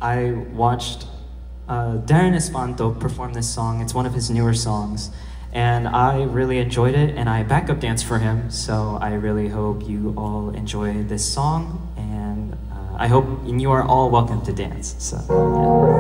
I watched Darren Espanto perform this song. It's one of his newer songs, and I really enjoyed it, and I backup danced for him, so I really hope you all enjoy this song, and I hope you are all welcome to dance. So, yeah.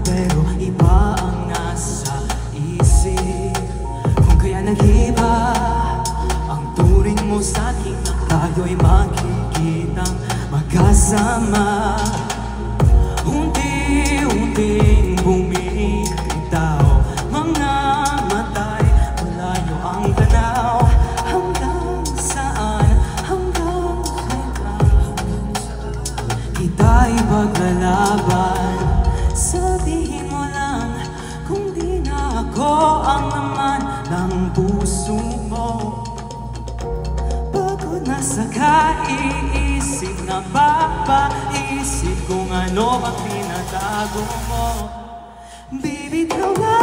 Pero iba ang nasa isip. Kung kaya nag-iba ang turing mo sa akin, tayo'y magkikitang magkasama. Unti-unting bumibitaw mga matay, malayo ang tanaw. Hanggang saan, hanggang kailan kita'y paglalaban? Sabihin mo lang kung di na ako ang laman ng puso mo. Pagod na sa kaiisip, napapaisip kung ano ang pinatago mo. Bibitaw na,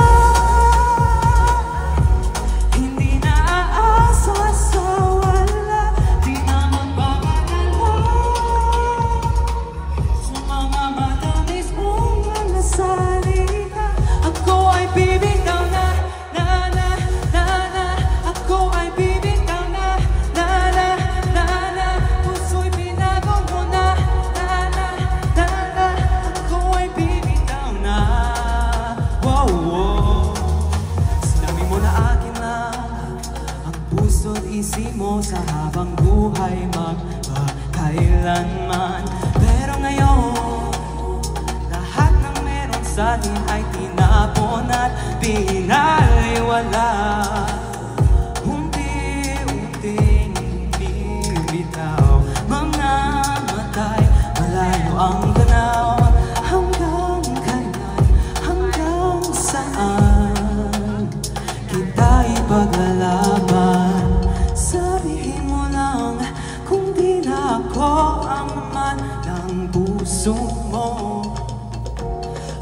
hindi na aasa sa wala, di na magbabalala sa mga matamis mong mga salita. Ako ay bibitaw na, na na na na. Ako ay bibitaw na, na na na na. Puso'y binago mo na, na na na na. Ako ay bibitaw na. Wow, wow. Sinabi mo na akin lang ang puso't isip mo sa habang buhay magpakailanman. Pero ngayon lahat ng meron sa atin ay tinapon at pinaliwala. Unti-unting bibitaw mga matay, malayo ang tanaw. Hanggang kailan, hanggang saan kita'y paglalaban? Sabihin mo lang kung di na ako ang laman ng puso mo.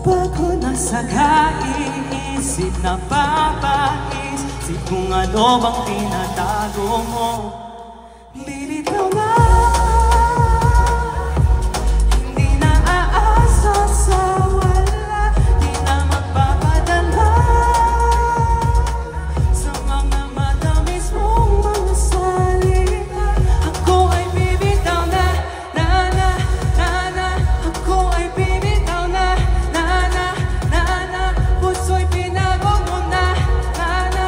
Pagod na sa kaiisip, napapaisip kung ano bang pinatago mo. Bibitaw na, hindi na aasa sa wala, di na magpapadala sa mga matamis mong mga salita. Ako ay bibitaw na, na na na na. Ako ay bibitaw na, na na na na. Puso'y binago mo na, na na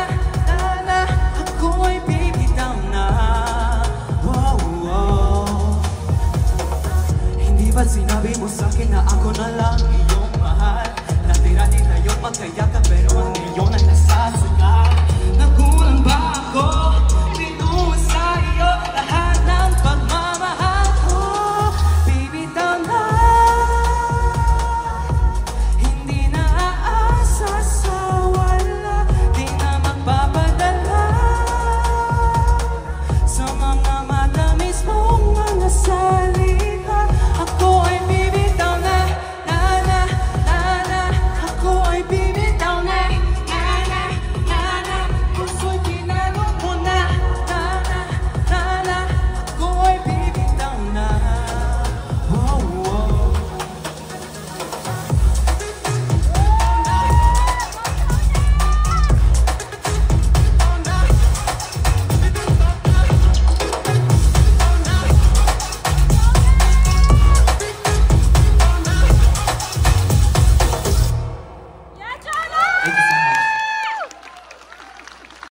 na na. Ako ay bibitaw na. Wow, wow. Hindi ba't sinabi mo sa'kin na ako na lang